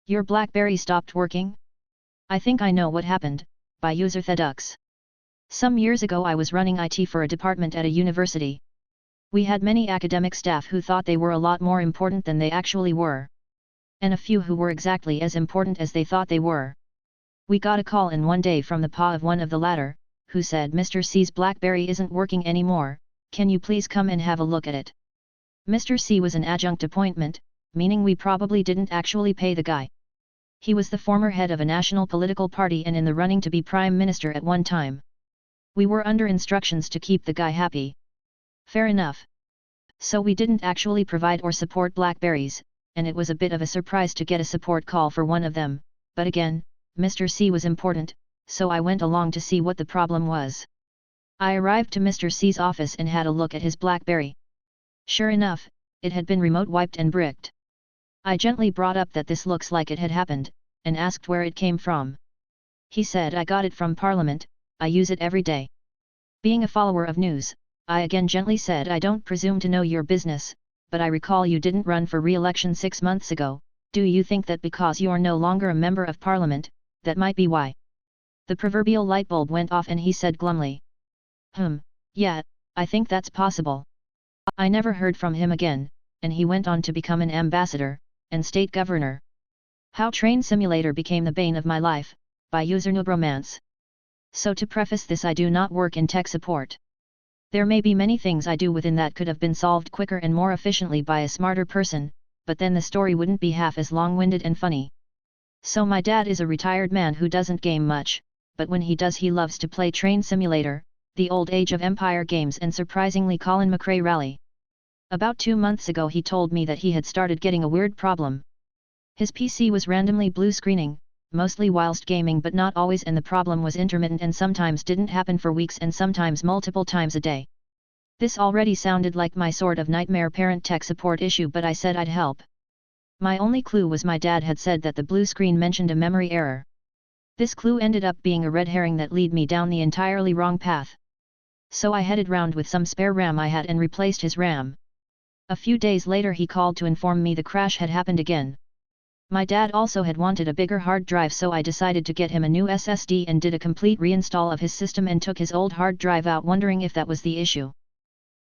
Your BlackBerry stopped working? I think I know what happened, by user TheDux. Some years ago I was running IT for a department at a university. We had many academic staff who thought they were a lot more important than they actually were. And a few who were exactly as important as they thought they were. We got a call in one day from the pa of one of the latter, who said Mr. C's BlackBerry isn't working anymore, can you please come and have a look at it? Mr. C was an adjunct appointment, meaning we probably didn't actually pay the guy. He was the former head of a national political party and in the running to be prime minister at one time. We were under instructions to keep the guy happy. Fair enough. So we didn't actually provide or support BlackBerries, and it was a bit of a surprise to get a support call for one of them, but again, Mr. C was important, so I went along to see what the problem was. I arrived to Mr. C's office and had a look at his BlackBerry. Sure enough, it had been remote wiped and bricked. I gently brought up that this looks like it had happened, and asked where it came from. He said I got it from Parliament, I use it every day. Being a follower of news, I again gently said I don't presume to know your business, but I recall you didn't run for re-election 6 months ago, do you think that because you're no longer a member of Parliament, that might be why? The proverbial light bulb went off and he said glumly. Yeah, I think that's possible. I never heard from him again, and he went on to become an ambassador, and state governor. How Train Simulator became the bane of my life, by user Noobromance. So to preface this, I do not work in tech support. There may be many things I do within that could have been solved quicker and more efficiently by a smarter person, but then the story wouldn't be half as long-winded and funny. So my dad is a retired man who doesn't game much, but when he does he loves to play Train Simulator, the old Age of Empire games and surprisingly Colin McRae Rally. About 2 months ago he told me that he had started getting a weird problem. His PC was randomly blue screening, mostly whilst gaming but not always, and the problem was intermittent and sometimes didn't happen for weeks and sometimes multiple times a day. This already sounded like my sort of nightmare parent tech support issue, but I said I'd help. My only clue was my dad had said that the blue screen mentioned a memory error. This clue ended up being a red herring that led me down the entirely wrong path. So I headed round with some spare RAM I had and replaced his RAM. A few days later he called to inform me the crash had happened again. My dad also had wanted a bigger hard drive, so I decided to get him a new SSD and did a complete reinstall of his system and took his old hard drive out, wondering if that was the issue.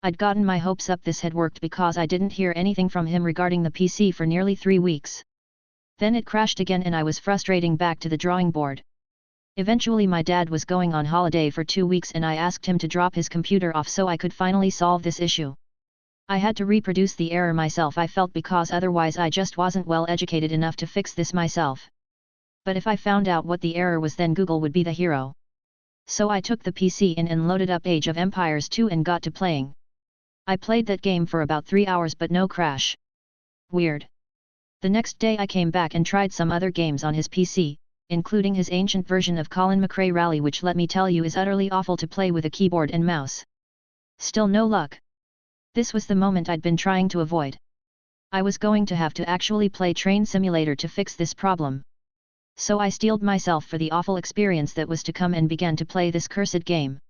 I'd gotten my hopes up this had worked because I didn't hear anything from him regarding the PC for nearly 3 weeks. Then it crashed again and I was frustrating back to the drawing board. Eventually my dad was going on holiday for 2 weeks and I asked him to drop his computer off so I could finally solve this issue. I had to reproduce the error myself, I felt, because otherwise I just wasn't well educated enough to fix this myself. But if I found out what the error was, then Google would be the hero. So I took the PC in and loaded up Age of Empires 2 and got to playing. I played that game for about 3 hours but no crash. Weird. The next day I came back and tried some other games on his PC, including his ancient version of Colin McRae Rally, which let me tell you is utterly awful to play with a keyboard and mouse. Still no luck. This was the moment I'd been trying to avoid. I was going to have to actually play Train Simulator to fix this problem. So I steeled myself for the awful experience that was to come and began to play this cursed game.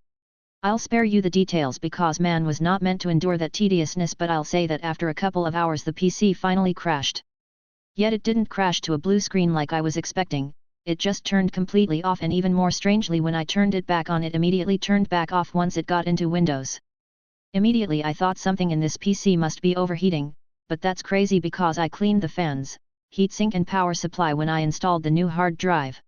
I'll spare you the details because man was not meant to endure that tediousness, but I'll say that after a couple of hours the PC finally crashed. Yet it didn't crash to a blue screen like I was expecting, it just turned completely off, and even more strangely, when I turned it back on it immediately turned back off once it got into Windows. Immediately I thought something in this PC must be overheating, but that's crazy because I cleaned the fans, heatsink and power supply when I installed the new hard drive.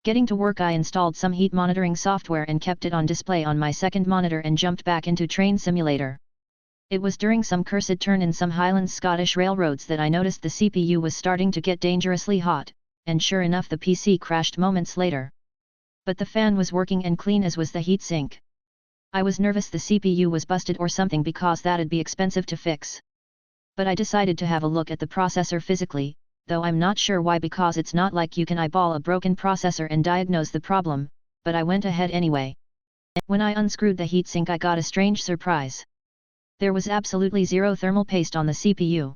Getting to work I installed some heat monitoring software and kept it on display on my second monitor and jumped back into Train Simulator. It was during some cursed turn in some Highlands Scottish railroads that I noticed the CPU was starting to get dangerously hot, and sure enough the PC crashed moments later. But the fan was working and clean, as was the heatsink. I was nervous the CPU was busted or something because that'd be expensive to fix. But I decided to have a look at the processor physically, though I'm not sure why, because it's not like you can eyeball a broken processor and diagnose the problem, but I went ahead anyway. When I unscrewed the heatsink I got a strange surprise. There was absolutely zero thermal paste on the CPU.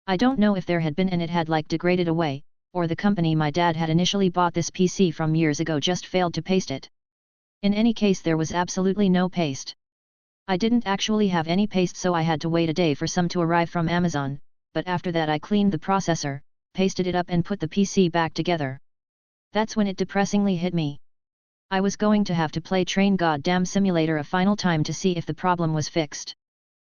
I don't know if there had been and it had like degraded away, or the company my dad had initially bought this PC from years ago just failed to paste it. In any case there was absolutely no paste. I didn't actually have any paste, so I had to wait a day for some to arrive from Amazon, but after that I cleaned the processor, pasted it up and put the PC back together. That's when it depressingly hit me. I was going to have to play Train Goddamn Simulator a final time to see if the problem was fixed.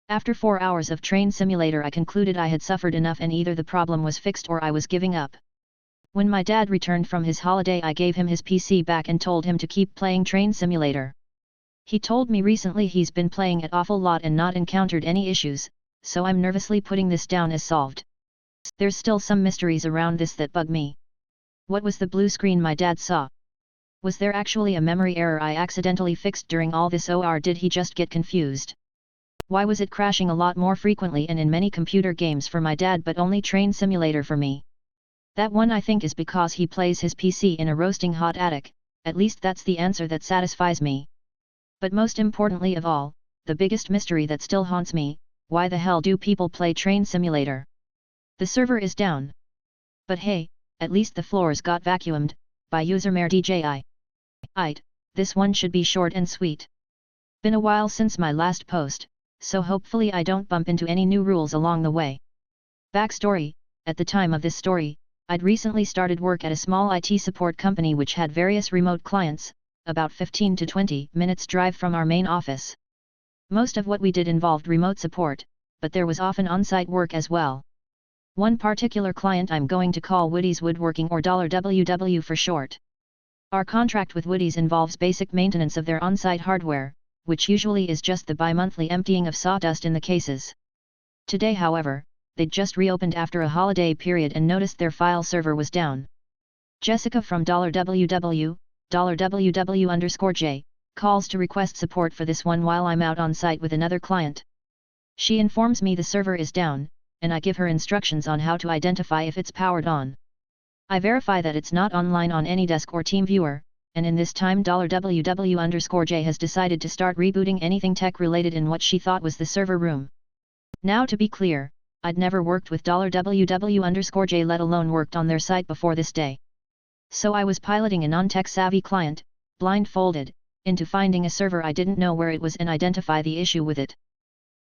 After 4 hours of Train Simulator I concluded I had suffered enough and either the problem was fixed or I was giving up. When my dad returned from his holiday I gave him his PC back and told him to keep playing Train Simulator. He told me recently he's been playing it awful lot and not encountered any issues, so I'm nervously putting this down as solved. There's still some mysteries around this that bug me. What was the blue screen my dad saw? Was there actually a memory error I accidentally fixed during all this, or did he just get confused? Why was it crashing a lot more frequently and in many computer games for my dad but only Train Simulator for me? That one I think is because he plays his PC in a roasting hot attic, at least that's the answer that satisfies me. But most importantly of all, the biggest mystery that still haunts me, why the hell do people play Train Simulator? The server is down. But hey, at least the floors got vacuumed, by usermare DJI. This one should be short and sweet. Been a while since my last post, so hopefully I don't bump into any new rules along the way. Backstory: at the time of this story, I'd recently started work at a small IT support company which had various remote clients, about 15 to 20 minutes drive from our main office. Most of what we did involved remote support, but there was often on-site work as well. One particular client I'm going to call Woody's Woodworking, or $WW for short. Our contract with Woody's involves basic maintenance of their on-site hardware, which usually is just the bi-monthly emptying of sawdust in the cases. Today, however, they'd just reopened after a holiday period and noticed their file server was down. Jessica from $WW_J, calls to request support for this one while I'm out on site with another client. She informs me the server is down, and I give her instructions on how to identify if it's powered on. I verify that it's not online on AnyDesk or TeamViewer, and in this time $WW_J has decided to start rebooting anything tech related in what she thought was the server room. Now to be clear, I'd never worked with $WW_J, let alone worked on their site before this day. So I was piloting a non-tech savvy client, blindfolded, into finding a server I didn't know where it was and identify the issue with it.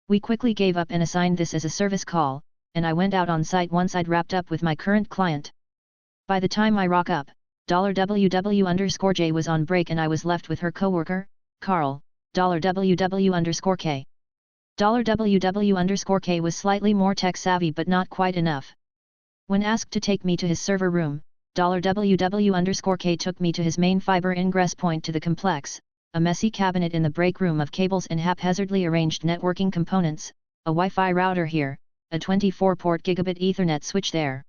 We quickly gave up and assigned this as a service call, and I went out on site once I'd wrapped up with my current client. By the time I rock up, $WW_J was on break and I was left with her coworker, Carl, $WW_K. $WW_K was slightly more tech savvy but not quite enough. When asked to take me to his server room, $WW_K took me to his main fiber ingress point to the complex, a messy cabinet in the break room of cables and haphazardly arranged networking components, a Wi-Fi router here, a 24-port gigabit Ethernet switch there.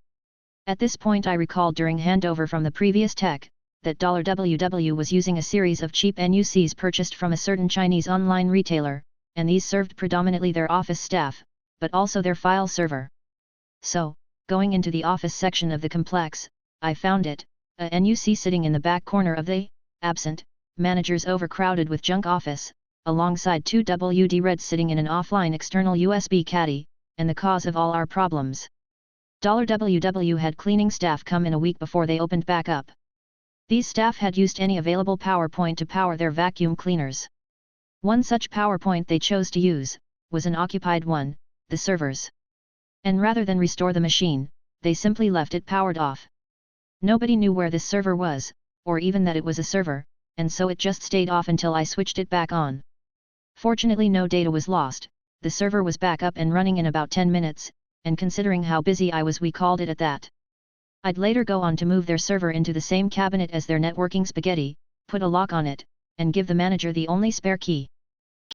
At this point I recalled during handover from the previous tech, that $WW was using a series of cheap NUCs purchased from a certain Chinese online retailer, and these served predominantly their office staff, but also their file server. So, going into the office section of the complex, I found it, a NUC sitting in the back corner of the, absent, manager's overcrowded with junk office, alongside two WD Reds sitting in an offline external USB caddy, and the cause of all our problems. $WW had cleaning staff come in a week before they opened back up. These staff had used any available PowerPoint to power their vacuum cleaners. One such PowerPoint they chose to use, was an occupied one, the server's. And rather than restore the machine, they simply left it powered off. Nobody knew where this server was, or even that it was a server, and so it just stayed off until I switched it back on. Fortunately no data was lost, the server was back up and running in about 10 minutes, and considering how busy I was we called it at that. I'd later go on to move their server into the same cabinet as their networking spaghetti, put a lock on it, and give the manager the only spare key.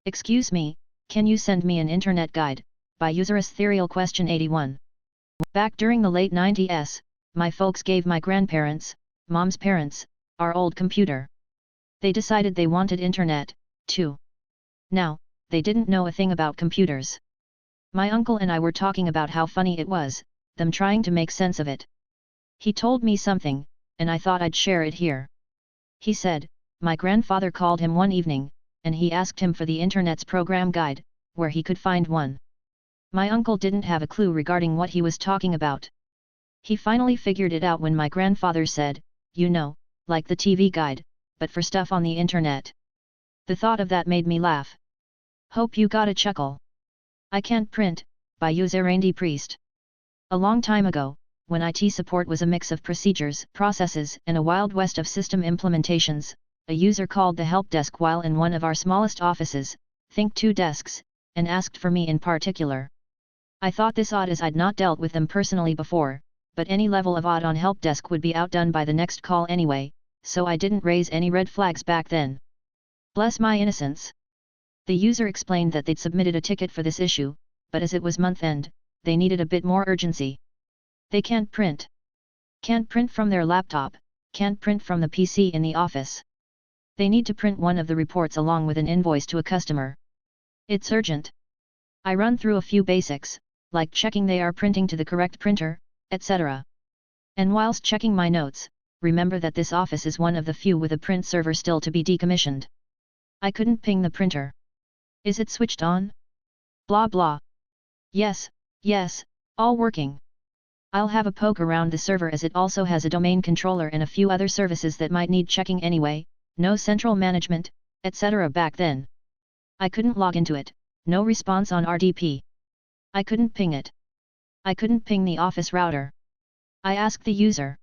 Excuse me, can you send me an internet guide? By user Ethereal question 81. Back during the late 90s, my folks gave my grandparents, mom's parents, our old computer. They decided they wanted internet, too. Now, they didn't know a thing about computers. My uncle and I were talking about how funny it was, them trying to make sense of it. He told me something, and I thought I'd share it here. He said, my grandfather called him one evening, and he asked him for the internet's program guide, where he could find one. My uncle didn't have a clue regarding what he was talking about. He finally figured it out when my grandfather said, you know, like the TV guide, but for stuff on the internet. The thought of that made me laugh. Hope you got a chuckle. I Can't Print, by user Randy Priest. A long time ago, when IT support was a mix of procedures, processes, and a wild west of system implementations, a user called the help desk while in one of our smallest offices, think 2 desks, and asked for me in particular. I thought this odd as I'd not dealt with them personally before, but any level of odd on help desk would be outdone by the next call anyway, so I didn't raise any red flags back then. Bless my innocence. The user explained that they'd submitted a ticket for this issue, but as it was month end, they needed a bit more urgency. They can't print. Can't print from their laptop, can't print from the PC in the office. They need to print one of the reports along with an invoice to a customer. It's urgent. I run through a few basics, like checking they are printing to the correct printer, etc. And whilst checking my notes, remember that this office is one of the few with a print server still to be decommissioned. I couldn't ping the printer. Is it switched on? Blah blah. Yes, all working. I'll have a poke around the server as it also has a domain controller and a few other services that might need checking anyway, no central management, etc. back then. I couldn't log into it, no response on RDP. I couldn't ping it. I couldn't ping the office router. I asked the user.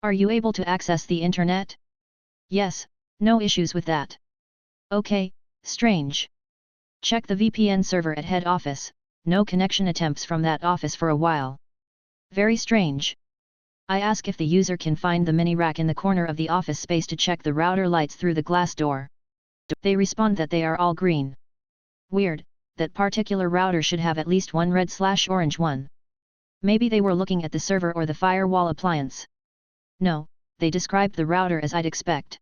Are you able to access the internet? Yes, no issues with that. Okay, strange. Check the VPN server at head office, no connection attempts from that office for a while. Very strange. I ask if the user can find the mini rack in the corner of the office space to check the router lights through the glass door. They respond that they are all green. Weird, that particular router should have at least one red/orange one. Maybe they were looking at the server or the firewall appliance. No, they described the router as I'd expect.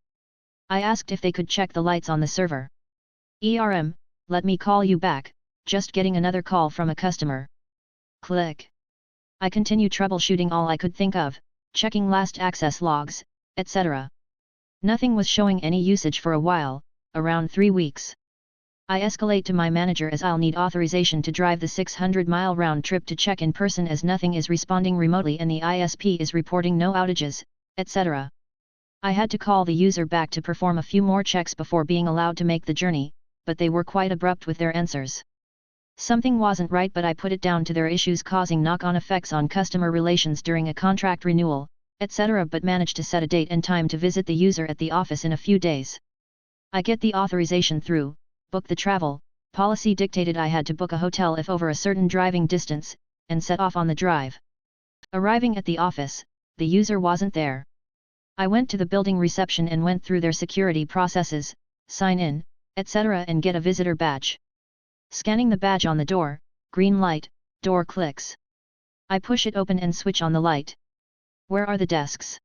I asked if they could check the lights on the server. Let me call you back, just getting another call from a customer. Click. I continue troubleshooting all I could think of, checking last access logs, etc. Nothing was showing any usage for a while, around 3 weeks. I escalate to my manager as I'll need authorization to drive the 600-mile round trip to check in person as nothing is responding remotely and the ISP is reporting no outages, etc. I had to call the user back to perform a few more checks before being allowed to make the journey, but they were quite abrupt with their answers. Something wasn't right, but I put it down to their issues causing knock-on effects on customer relations during a contract renewal, etc. but managed to set a date and time to visit the user at the office in a few days. I get the authorization through, book the travel, policy dictated I had to book a hotel if over a certain driving distance, and set off on the drive. Arriving at the office, the user wasn't there. I went to the building reception and went through their security processes, sign in, etc. and get a visitor badge. Scanning the badge on the door, green light, door clicks. I push it open and switch on the light. Where are the desks?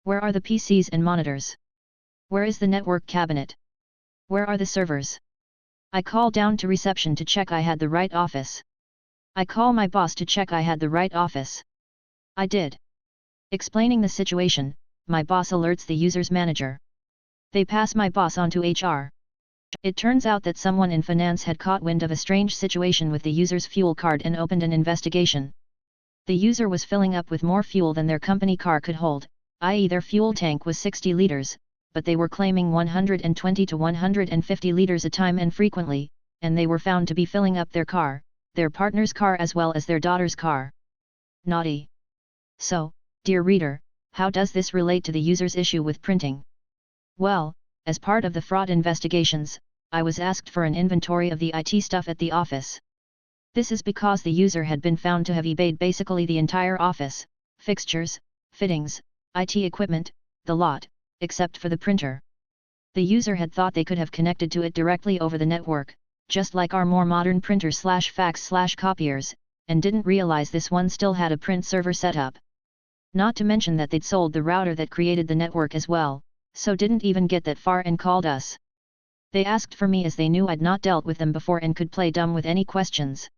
Where are the PCs and monitors? Where is the network cabinet? Where are the servers? I call down to reception to check I had the right office. I call my boss to check I had the right office. I did. Explaining the situation, my boss alerts the user's manager. They pass my boss on to HR. It turns out that someone in finance had caught wind of a strange situation with the user's fuel card and opened an investigation. The user was filling up with more fuel than their company car could hold, i.e. their fuel tank was 60 liters, but they were claiming 120 to 150 liters a time and frequently, and they were found to be filling up their car, their partner's car as well as their daughter's car. Naughty. So, dear reader, how does this relate to the user's issue with printing? Well, as part of the fraud investigations, I was asked for an inventory of the IT stuff at the office. This is because the user had been found to have eBayed basically the entire office, fixtures, fittings, IT equipment, the lot, except for the printer. The user had thought they could have connected to it directly over the network, just like our more modern printers/fax/copiers, and didn't realize this one still had a print server setup. Not to mention that they'd sold the router that created the network as well, so didn't even get that far and called us. They asked for me as they knew I'd not dealt with them before and could play dumb with any questions.